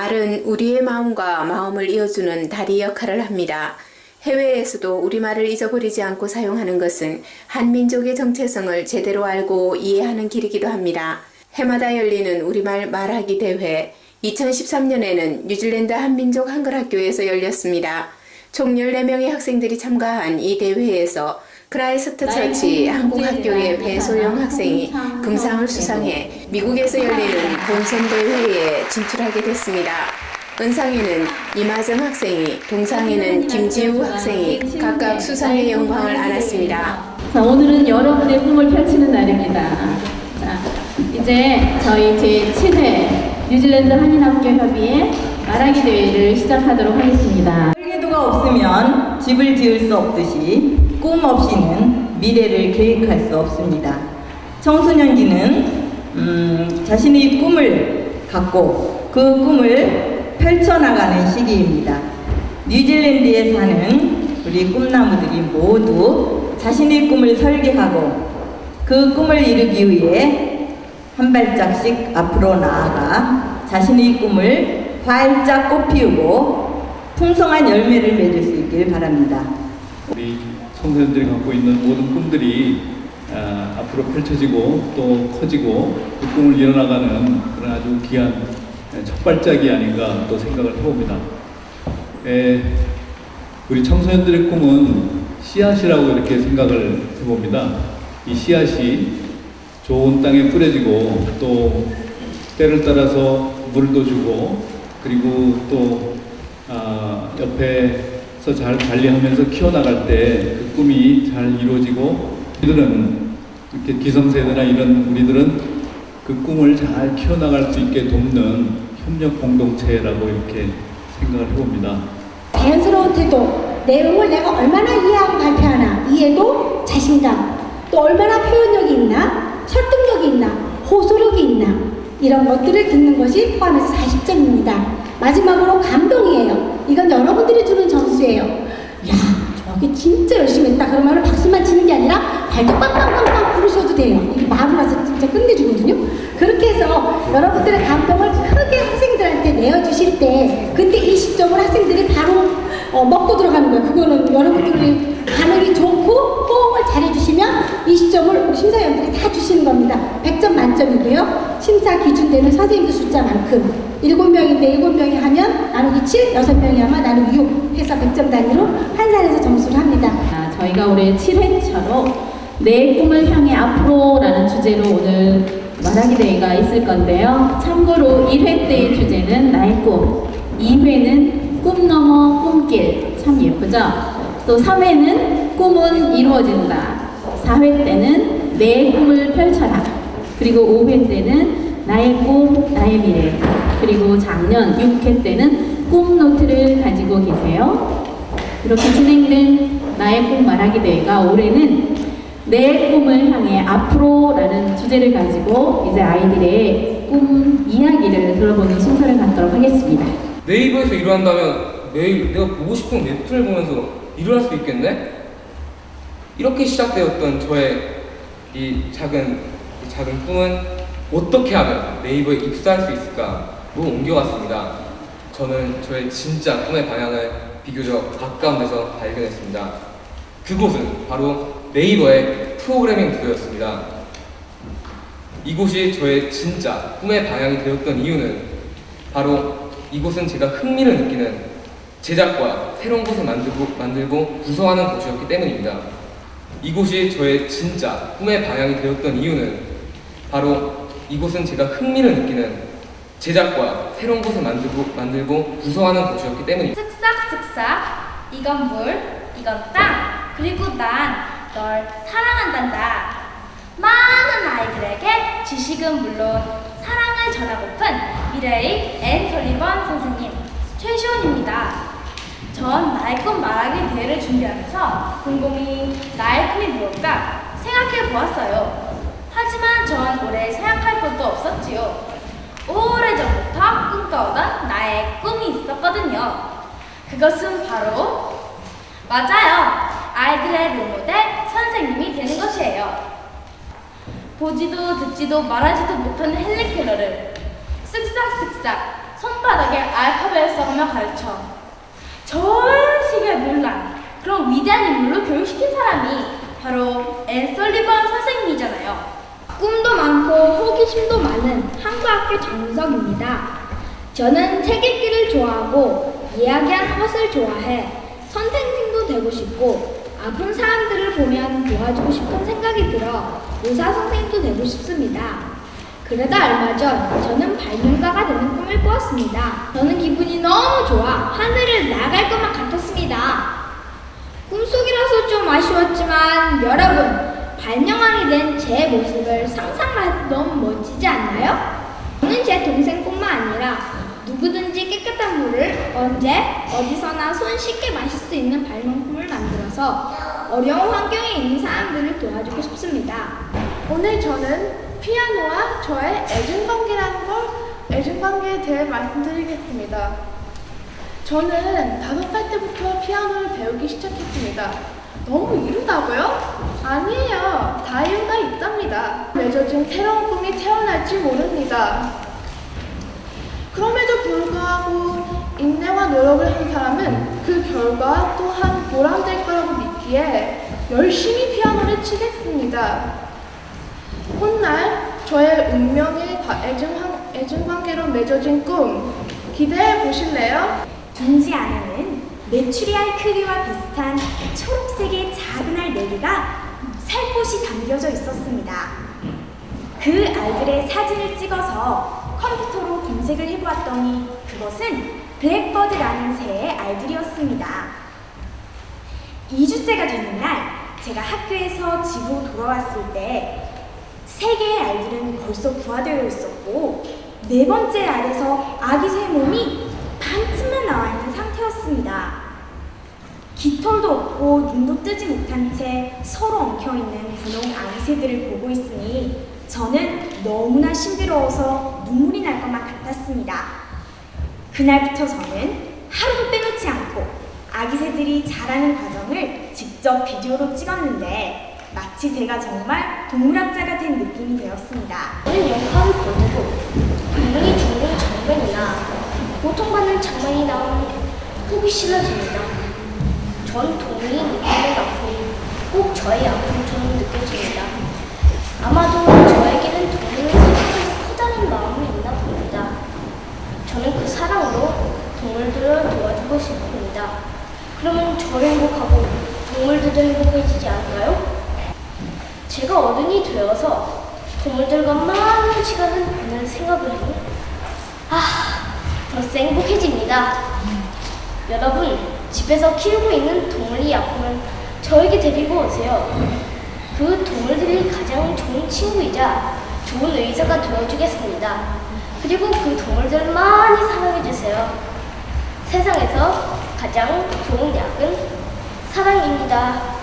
말은 우리의 마음과 마음을 이어주는 다리 역할을 합니다. 해외에서도 우리말을 잊어버리지 않고 사용하는 것은 한민족의 정체성을 제대로 알고 이해하는 길이기도 합니다. 해마다 열리는 우리말 말하기 대회, 2013년에는 뉴질랜드 한민족 한글학교에서 열렸습니다. 총 14명의 학생들이 참가한 이 대회에서 크라이스트 처치 한국학교의 배소영 학생이 금상을 수상해 미국에서 열리는 본선 대회에 진출하게 됐습니다. 은상에는 이마정 학생이, 동상에는 김지우 학생이 각각 수상의 영광을 안았습니다. 자, 오늘은 여러분의 꿈을 펼치는 날입니다. 자, 이제 저희 제7회 뉴질랜드 한인학교협의회 말하기 대회를 시작하도록 하겠습니다. 설계도가 없으면 집을 지을 수 없듯이 꿈 없이는 미래를 계획할 수 없습니다. 청소년기는 자신의 꿈을 갖고 그 꿈을 펼쳐나가는 시기입니다. 뉴질랜드에 사는 우리 꿈나무들이 모두 자신의 꿈을 설계하고 그 꿈을 이루기 위해 한 발짝씩 앞으로 나아가 자신의 꿈을 활짝 꽃피우고 풍성한 열매를 맺을 수 있길 바랍니다. 우리 청소년들이 갖고 있는 모든 꿈들이 앞으로 펼쳐지고 또 커지고 그 꿈을 이뤄나가는 그런 아주 귀한 첫 발짝이 아닌가 또 생각을 해봅니다. 우리 청소년들의 꿈은 씨앗이라고 이렇게 생각을 해봅니다. 이 씨앗이 좋은 땅에 뿌려지고 또 때를 따라서 물도 주고 그리고 또 옆에서 잘 관리하면서 키워나갈 때 그 꿈이 잘 이루어지고 우리들은 이렇게 기성세대나 이런 우리들은 그 꿈을 잘 키워나갈 수 있게 돕는 협력 공동체라고 이렇게 생각을 해봅니다. 자연스러운 태도, 내용을 내가 얼마나 이해하고 발표하나, 이해도, 자신감, 또 얼마나 표현력이 있나, 설득력이 있나, 호소력이 있나, 이런 것들을 듣는 것이 포함해서 40점입니다. 마지막으로 감동이에요. 이건 여러분들이 주는 점수예요. 야, 저게 진짜 열심히 했다. 그러면 박수만 치는 게 아니라 발도 빵빵빵빵 부르셔도 돼요. 이게 마음을 와서 진짜 끝내주거든요. 그렇게 해서 여러분들의 감동을 크게 학생들한테 내어주실 때 그때 20점을 학생들이 바로 먹고 들어가는 거예요. 그거는 여러분들이 반응이 좋고 호응을 잘해주시면 20점을 우리 심사위원들이 다 주시는 겁니다. 100점 만점이고요. 심사 기준되는 선생님들 숫자만큼 7명인데 7명이 하면 나누기 7, 6명이 하면 나누기 6 해서 100점 단위로 환산해서 점수를 합니다. 저희가 올해 7회차로 내 꿈을 향해 앞으로라는 주제로 오늘 말하기 대회가 있을 건데요. 참고로 1회 때의 주제는 나의 꿈, 2회는 꿈 넘어 꿈길, 참 예쁘죠? 또 3회는 꿈은 이루어진다, 4회 때는 내 꿈을 펼쳐라, 그리고 5회 때는 나의 꿈, 나의 미래, 그리고 작년 6회 때는 꿈 노트를 가지고 계세요. 이렇게 진행된 나의 꿈 말하기 대회가 올해는 내 꿈을 향해 앞으로라는 주제를 가지고 이제 아이들의 꿈 이야기를 들어보는 순서를 갖도록 하겠습니다. 네이버에서 일어난다면 매일 내가 보고 싶은 웹툰을 보면서 일어날 수 있겠네? 이렇게 시작되었던 저의 이 작은 꿈은 어떻게 하면 네이버에 입사할 수 있을까로 옮겨왔습니다. 저는 저의 진짜 꿈의 방향을 비교적 가까운 데서 발견했습니다. 그곳은 바로 네이버의 프로그래밍 부서였습니다. 이곳이 저의 진짜 꿈의 방향이 되었던 이유는 바로 이곳은 제가 흥미를 느끼는 제작과 새로운 것을 만들고 구성하는 곳이었기 때문입니다. 이곳이 저의 진짜 꿈의 방향이 되었던 이유는 바로 이곳은 제가 흥미를 느끼는 제작과 새로운 것을 만들고 구성하는 곳이었기 때문입니다. 쓱싹쓱싹, 이건 물, 이건 땅, 그리고 난 널 사랑한단다. 많은 아이들에게 지식은 물론 사랑을 전하고픈 미래의 앤 설리번 선생님 최시원입니다. 전 나의 꿈 말하기 대회를 준비하면서 곰곰이 나의 꿈이 무엇일까 생각해 보았어요. 하지만 전 오래 생각할 것도 없었지요. 오래전부터 꿈꿔오던 나의 꿈이 있었거든요. 그것은 바로 맞아요. 아이들의 롤모델 선생님이 되는 것이에요. 보지도 듣지도 말하지도 못하는 헬리 켈러를 쓱싹쓱싹 손바닥에 알파벳을 써가며 가르쳐 전 세계를 놀란 그런 위대한 인물로 교육시킨 사람이 바로 앤 설리번 선생님이잖아요. 꿈도 많고 호기심도 많은 한국학교 장윤석입니다. 저는 책 읽기를 좋아하고 이야기하는 것을 좋아해 선생님도 되고 싶고 아픈 사람들을 보면 도와주고 싶은 생각이 들어 의사 선생님도 되고 싶습니다. 그러다 얼마 전 저는 발명가가 되는 꿈을 꾸었습니다. 저는 기분이 너무 좋아 하늘을 나갈 것만 같았습니다. 꿈속이라서 좀 아쉬웠지만 여러분 발명왕이 된 제 모습을 상상만 해도 너무 멋지지 않나요? 저는 제 동생뿐만 아니라 누구든지 깨끗한 물을 언제 어디서나 손쉽게 마실 수 있는 발명품을 만들어서 어려운 환경에 있는 사람들을 도와주고 싶습니다. 오늘 저는 피아노와 저의 애증관계에 대해 말씀드리겠습니다. 저는 5살 때부터 피아노를 배우기 시작했습니다. 너무 이르다고요? 아니에요. 다 이유가 있답니다. 맺어진 새로운 꿈이 태어날지 모릅니다. 그럼에도 불구하고 인내와 노력을 한 사람은 그 결과 또한 보람될 거라고 믿기에 열심히 피아노를 치겠습니다. 훗날 저의 운명의 애증관계로 맺어진 꿈 기대해 보실래요? 둥지 안에는 메추리알 크기와 비슷한 초록색의 작은 알 4개가 살포시 담겨져 있었습니다. 그 알들의 사진을 찍어서 컴퓨터로 검색을 해보았더니 그것은 블랙버드라는 새의 알들이었습니다. 2주째가 되는 날 제가 학교에서 집으로 돌아왔을 때 3개의 알들은 벌써 부화되어 있었고 4번째 알에서 아기 새 몸이 반쯤만 나와 있는 상태였습니다. 깃털도 없고 눈도 뜨지 못한 채 서로 엉켜있는 분홍 아기 새들을 보고 있으니 저는 너무나 신비로워서 눈물이 날 것만 같았습니다. 그날부터 저는 하루도 빼놓지 않고 아기 새들이 자라는 과정을 직접 비디오로 찍었는데 마치 제가 정말 동물학자가 된 느낌이 되었습니다. 저는 영화를 볼 때도 동물이 죽는 장면이나 고통받는 장면이 나오면 속이 실려집니다. 전 동물이 느끼는 아픔이 꼭 저의 아픔처럼 느껴집니다. 아마도 저에게는 동물을 사랑하는 커다란 마음이 있나 봅니다. 저는 그 사랑으로 동물들을 도와주고 싶습니다. 그러면 저도 행복하고 동물들도 행복해지지 않을까요? 제가 어른이 되어서 동물들과 많은 시간을 보낼 생각을 하니 벌써 행복해집니다. 여러분, 집에서 키우고 있는 동물이 아프면 저에게 데리고 오세요. 그 동물들이 가장 좋은 친구이자 좋은 의사가 되어주겠습니다. 그리고 그 동물들을 많이 사랑해주세요. 세상에서 가장 좋은 약은 사랑입니다.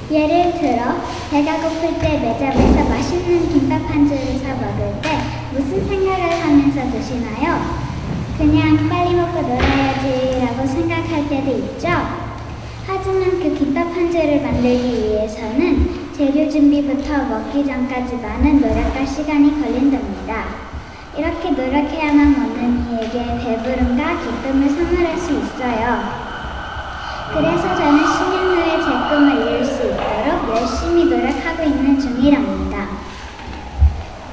예를 들어 배가 고플 때 매점에서 맛있는 김밥 한 줄을 사 먹을 때 무슨 생각을 하면서 드시나요? 그냥 빨리 먹고 놀아야지 라고 생각할 때도 있죠. 하지만 그 김밥 한 줄을 만들기 위해서는 재료 준비부터 먹기 전까지 많은 노력과 시간이 걸린답니다. 이렇게 노력해야만 먹는 이에게 배부름과 기쁨을 선물할 수 있어요. 그래서 저는 10년 후에 제 꿈을 이룰 수 있도록 열심히 노력하고 있는 중이랍니다.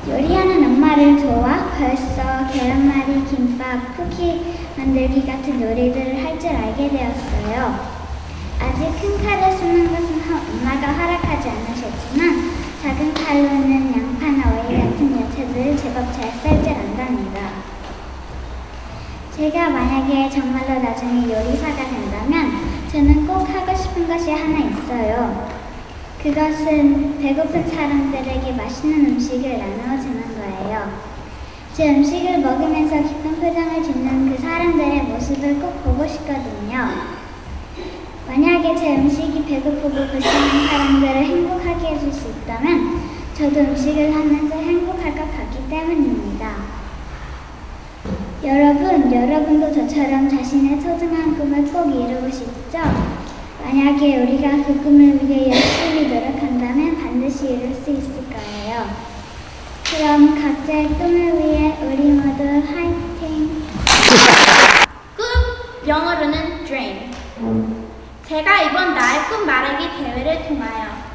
요리하는 엄마를 도와 벌써 계란말이, 김밥, 쿠키 만들기 같은 요리들을 할 줄 알게 되었어요. 아직 큰 칼을 쓰는 것은 엄마가 허락하지 않으셨지만 작은 칼로는 양파나 오이 같은 야채들을 제법 잘 썰 줄 안답니다. 제가 만약에 정말로 나중에 요리사가 된다면 저는 꼭 하고 싶은 것이 하나 있어요. 그것은 배고픈 사람들에게 맛있는 음식을 나누어주는 거예요. 제 음식을 먹으면서 기쁜 표정을 짓는 그 사람들의 모습을 꼭 보고 싶거든요. 만약에 제 음식이 배고프고 불쌍한 사람들을 행복하게 해줄 수 있다면 저도 음식을 하면서 행복할 것 같기 때문입니다. 여러분도 저처럼 자신의 소중한 꿈을 꼭 이루고 싶죠? 만약에 우리가 그 꿈을 위해 열심히 노력한다면 반드시 이룰 수 있을 거예요. 그럼 각자의 꿈을 위해 우리 모두 화이팅!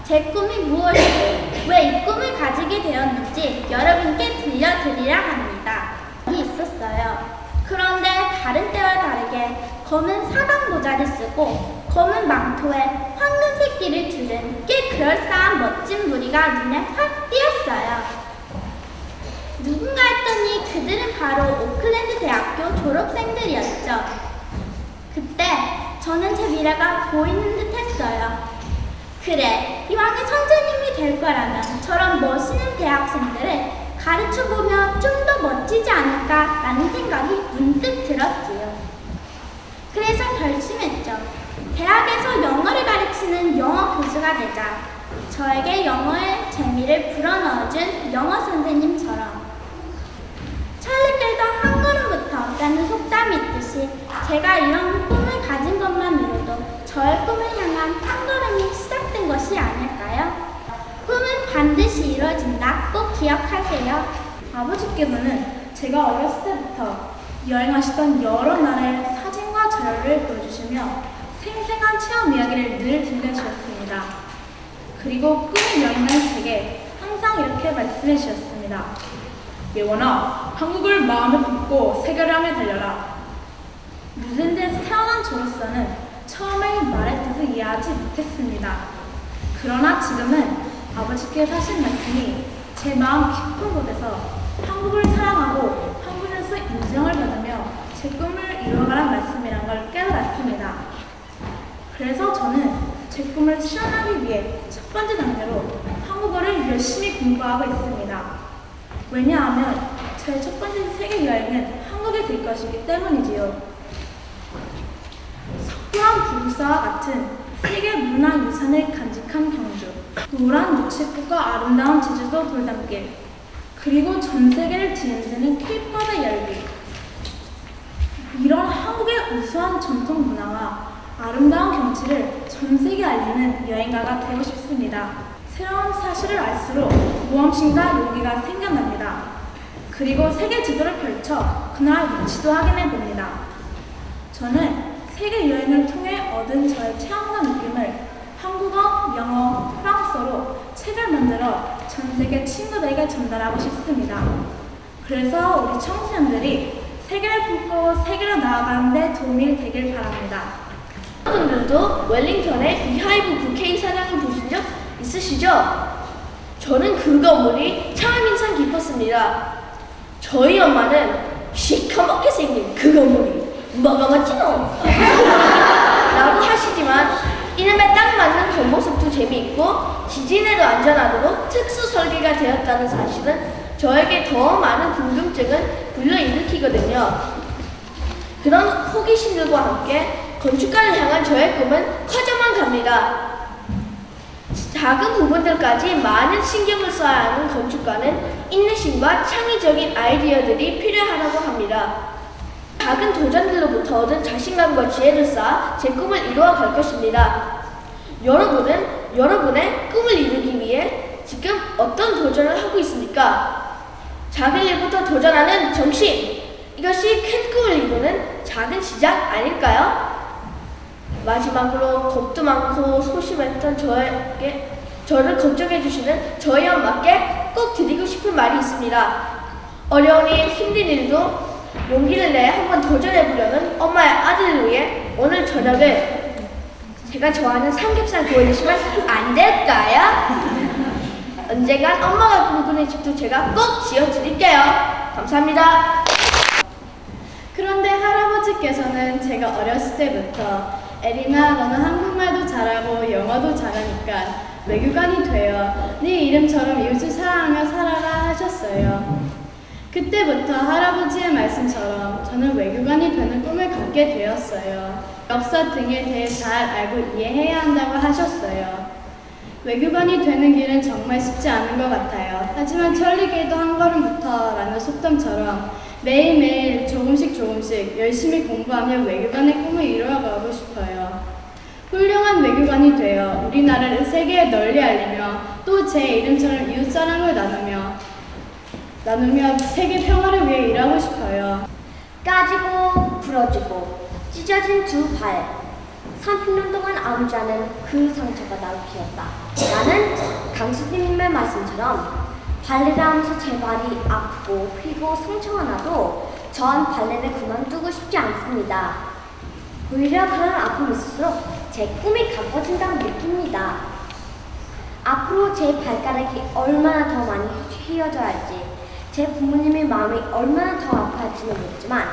제 꿈이 무엇이고 왜 이 꿈을 가지게 되었는지 여러분께 들려드리려 합니다. 있었어요. 그런데 다른 때와 다르게 검은 사각 모자를 쓰고 검은 망토에 황금색 띠를 두른 꽤 그럴싸한 멋진 무리가 눈에 확 띄었어요. 누군가 했더니 그들은 바로 오클랜드 대학교 졸업생들이었죠. 그때 저는 제 미래가 보이는 듯 했어요. 그래, 이왕에 선생님이 될 거라면 저런 멋있는 대학생들을 가르쳐보면 좀 더 멋지지 않을까라는 생각이 문득 들었지요. 그래서 결심했죠. 대학에서 영어를 가르치는 영어 교수가 되자 저에게 영어의 재미를 불어넣어준 영어 선생님처럼 찰리길도 한 걸음부터 라는 속담이 있듯이 제가 이런 꿈을 가진 것만으로도 저의 꿈을 향한 한 걸음이 시작된 것이 아닐까요? 꿈은 반드시 이루어진다. 꼭 기억하세요. 아버지께서는 제가 어렸을 때부터 여행하시던 여러 나라의 사진과 자료를 보여주시며 생생한 체험 이야기를 늘 들려주셨습니다. 그리고 꿈의 여행을 제게 항상 이렇게 말씀해 주셨습니다. 예원아, 한국을 마음에 품고 세계를 향해 달려라. 뉴질랜드에서 태어난 저로서는 처음에 말의 뜻을 이해하지 못했습니다. 그러나 지금은 아버지께서 하신 말씀이 제 마음 깊은 곳에서 한국을 사랑하고 한국에서 인정을 받으며 제 꿈을 이루어가란 말씀이란 걸 깨달았습니다. 그래서 저는 제 꿈을 실현하기 위해 첫 번째 단계로 한국어를 열심히 공부하고 있습니다. 왜냐하면 제 첫 번째 세계 여행은 한국에 될 것이기 때문이지요. 석굴암 부부사와 같은 세계 문화유산을 간직한 경주, 노란 노체꽃과 아름다운 제주도 돌담길, 그리고 전 세계를 뒤흔드는 케이프바다 열기. 이런 한국의 우수한 전통 문화와 아름다운 경치를 전 세계에 알리는 여행가가 되고 싶습니다. 새로운 사실을 알수록 모험심과 용기가 생겨납니다. 그리고 세계 지도를 펼쳐 그 나라 위치도 확인해 봅니다. 저는 세계 여행을 통해 얻은 저의 체험과 느낌을 한국어, 영어, 프랑스어로 책을 만들어 전 세계 친구들에게 전달하고 싶습니다. 그래서 우리 청소년들이 세계를 품고 세계로 나아가는 데 도움이 되길 바랍니다. 여러분들도 웰링턴의 비하이브 국회 사장을 보신 적 있으시죠? 저는 그 건물이 참 인상 깊었습니다. 저희 엄마는 시커멓게 생긴 그 건물이 뭐가 멋지노? 라고 하시지만 이름에 딱 맞는 겉모습도 재미있고 지진에도 안전하도록 특수 설계가 되었다는 사실은 저에게 더 많은 궁금증을 불러일으키거든요. 그런 호기심들과 함께 건축가를 향한 저의 꿈은 커져만 갑니다. 작은 부분들까지 많은 신경을 써야 하는 건축가는 인내심과 창의적인 아이디어들이 필요하다고 합니다. 작은 도전들로부터 얻은 자신감과 지혜를 쌓아 제 꿈을 이루어 갈 것입니다. 여러분은 여러분의 꿈을 이루기 위해 지금 어떤 도전을 하고 있습니까? 작은 일부터 도전하는 정신! 이것이 큰 꿈을 이루는 작은 시작 아닐까요? 마지막으로 겁도 많고 소심했던 저를 걱정해주시는 저희 엄마께 꼭 드리고 싶은 말이 있습니다. 어려운 일, 힘든 일도 용기를 내 한번 도전해보려는 엄마의 아들을 위해 오늘 저녁에 제가 좋아하는 삼겹살 구워주시면 안 될까요? 언젠간 엄마가 꿈꾸는 집도 제가 꼭 지어드릴게요. 감사합니다. 그런데 할아버지께서는 제가 어렸을 때부터 에리나, 너는 한국말도 잘하고 영어도 잘하니까 외교관이 되어 네 이름처럼 이웃을 사랑하며 살아라 하셨어요. 그때부터 할아버지의 말씀처럼 저는 외교관이 되는 꿈을 갖게 되었어요. 역사 등에 대해 잘 알고 이해해야 한다고 하셨어요. 외교관이 되는 길은 정말 쉽지 않은 것 같아요. 하지만 천리길도 한 걸음부터 라는 속담처럼 매일매일 조금씩 열심히 공부하며 외교관의 꿈을 이루어가고 싶어요. 훌륭한 외교관이 되어 우리나라를 세계에 널리 알리며 또 제 이름처럼 이웃사랑을 나누며 세계 평화를 위해 일하고 싶어요. 까지고 부러지고 찢어진 두 발, 30년 동안 아물지 않은 그 상처가 나를 비웠다. 나는 강수님의 말씀처럼 발레를 하면서 제 발이 아프고 휘고 상처가 나도 전 발레를 그만두고 싶지 않습니다. 오히려 그런 아픔일수록 제 꿈이 가꿔진다고 느낍니다. 앞으로 제 발가락이 얼마나 더 많이 휘어져야 할지, 제 부모님의 마음이 얼마나 더 아파할지는 모르지만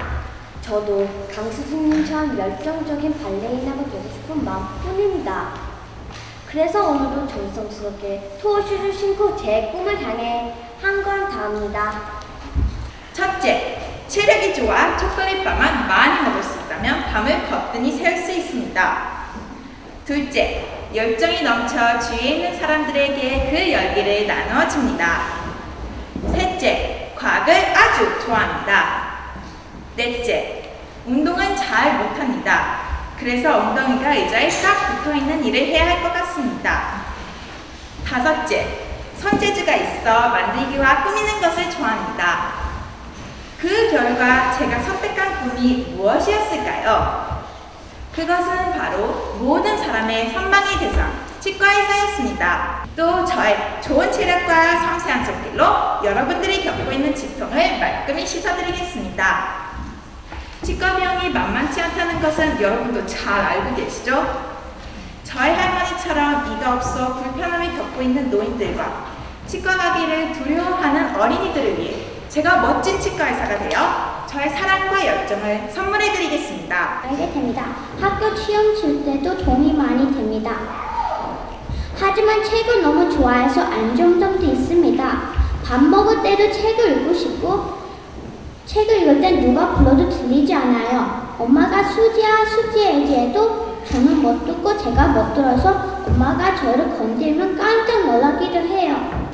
저도 강수진님처럼 열정적인 발레리나가 되고 싶은 마음뿐입니다. 그래서 오늘도 정성스럽게 토어슈즈를 신고 제 꿈을 향해 한 걸 더 합니다. 첫째, 체력이 좋아 초콜릿바만 많이 먹을 수 있다면 밤을 거뜬히 새울 수 있습니다. 둘째, 열정이 넘쳐 주위에 있는 사람들에게 그 열기를 나눠줍니다. 셋째, 과학을 아주 좋아합니다. 넷째, 운동은 잘 못합니다. 그래서 엉덩이가 의자에 딱 붙어있는 일을 해야 할 것 같습니다. 다섯째, 손재주가 있어 만들기와 꾸미는 것을 좋아합니다. 그 결과 제가 선택한 꿈이 무엇이었을까요? 그것은 바로 모든 사람의 선망의 대상, 치과의사였습니다. 또 저의 좋은 체력과 섬세한 손길로 여러분들이 겪고 있는 치통을 말끔히 씻어드리겠습니다. 치과 비용이 만만치 않다는 것은 여러분도 잘 알고 계시죠? 저희 할머니처럼 이가 없어 불편함을 겪고 있는 노인들과 치과 가기를 두려워하는 어린이들을 위해 제가 멋진 치과 의사가 되어 저의 사랑과 열정을 선물해드리겠습니다. 알게 됩니다. 학교 시험 칠 때도 도움이 많이 됩니다. 하지만 책을 너무 좋아해서 안 좋은 점도 있습니다. 밥 먹을 때도 책을 읽고 싶고 책을 읽을 땐 누가 불러도 들리지 않아요. 엄마가 수지야 얘기해도 저는 못 듣고 제가 못 들어서 엄마가 저를 건들면 깜짝 놀라기도 해요.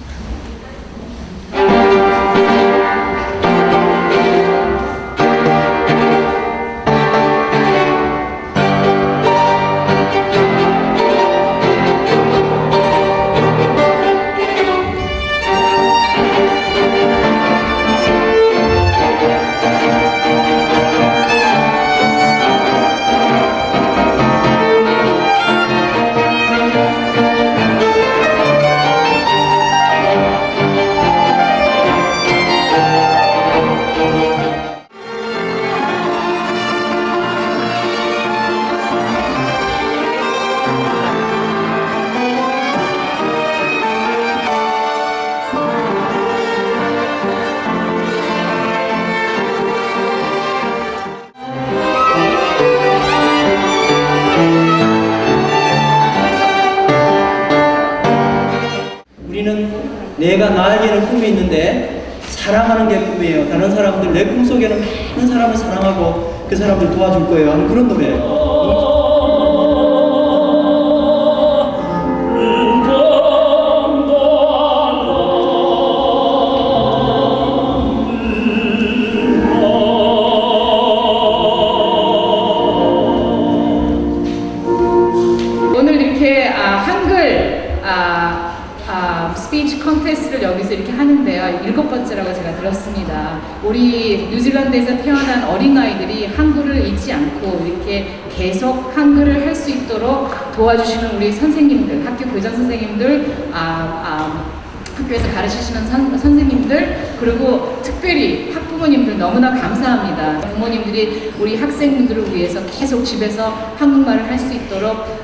내가 나에게는 꿈이 있는데 사랑하는 게 꿈이에요. 다른 사람들, 내 꿈속에는 많은 사람을 사랑하고 그 사람들 도와줄 거예요 하는 그런 노래예요. 오늘 이렇게 한글 스피치 컨테스트를 여기서 이렇게 하는데요. 7번째라고 제가 들었습니다. 우리 뉴질랜드에서 태어난 어린아이들이 한글을 잊지 않고 이렇게 계속 한글을 할 수 있도록 도와주시는 우리 선생님들, 학교 교장 선생님들, 학교에서 가르치시는 선생님들, 그리고 특별히 학부모님들 너무나 감사합니다. 부모님들이 우리 학생들을 위해서 계속 집에서 한국말을 할 수 있도록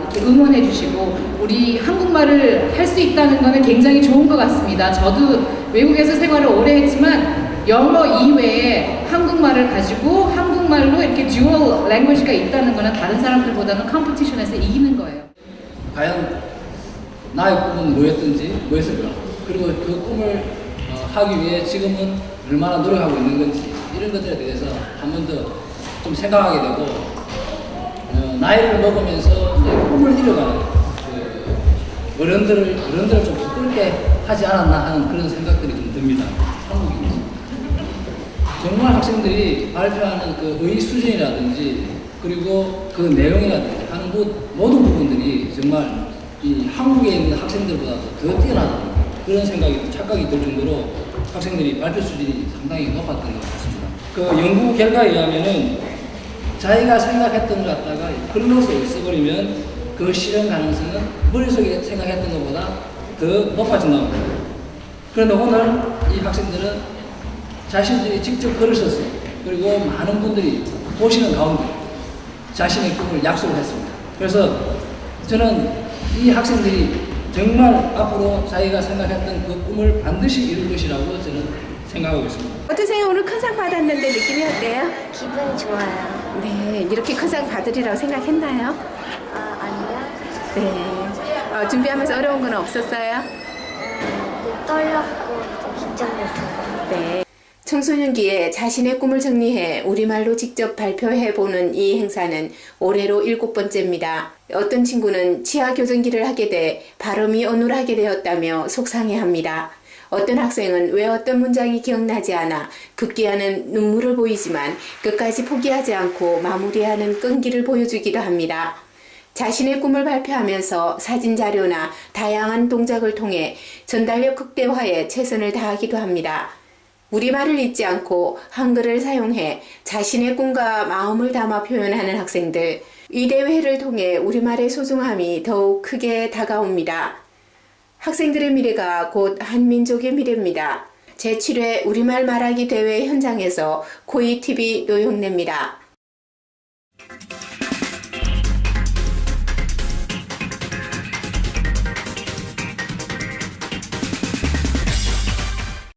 이렇게 응원해 주시고, 우리 한국말을 할 수 있다는 것은 굉장히 좋은 것 같습니다. 저도 외국에서 생활을 오래 했지만 영어 이외에 한국말을 가지고 한국말로 이렇게 듀얼 랭귀지가 있다는 것은 다른 사람들보다는 컴피티션에서 이기는 거예요. 과연 나의 꿈은 뭐였을까? 그리고 그 꿈을 하기 위해 지금은 얼마나 노력하고 있는 건지, 이런 것들에 대해서 한 번 더 좀 생각하게 되고, 나이를 먹으면서 이제 꿈을 이뤄가는 그 어른들을 좀 부끄럽게 하지 않았나 하는 그런 생각들이 좀 듭니다. 한국이 정말 학생들이 발표하는 그 의의 수준이라든지 그리고 그 내용이라든지 하는 모든 부분들이 정말 이 한국에 있는 학생들보다 더 뛰어나다, 그런 착각이 들 정도로 학생들이 발표 수준이 상당히 높았던 것 같습니다. 그 연구 결과에 의하면은 자기가 생각했던 것 갖다가 글로서 써버리면 그 실현 가능성은 머릿속에 생각했던 것보다 더 높아진다고 합니다. 그런데 오늘 이 학생들은 자신들이 직접 글을 썼어요. 그리고 많은 분들이 보시는 가운데 자신의 꿈을 약속을 했습니다. 그래서 저는 이 학생들이 정말 앞으로 자기가 생각했던 그 꿈을 반드시 이룰 것이라고 저는 생각하고 있습니다. 어떠세요? 오늘 큰 상 받았는데 느낌이 어때요? 기분이 좋아요. 네, 이렇게 큰 상 받으리라고 생각했나요? 아니요. 네. 준비하면서 어려운 건 없었어요? 떨렸고 긴장됐어요. 네. 청소년기에 자신의 꿈을 정리해 우리말로 직접 발표해보는 이 행사는 올해로 7번째입니다. 어떤 친구는 치아교정기를 하게 돼 발음이 어눌하게 되었다며 속상해합니다. 어떤 학생은 왜 어떤 문장이 기억나지 않아 급기야는 눈물을 보이지만 끝까지 포기하지 않고 마무리하는 끈기를 보여주기도 합니다. 자신의 꿈을 발표하면서 사진 자료나 다양한 동작을 통해 전달력 극대화에 최선을 다하기도 합니다. 우리말을 잊지 않고 한글을 사용해 자신의 꿈과 마음을 담아 표현하는 학생들, 이 대회를 통해 우리말의 소중함이 더욱 크게 다가옵니다. 학생들의 미래가 곧 한민족의 미래입니다. 제7회 우리말 말하기 대회 현장에서 코이TV 노영래입니다.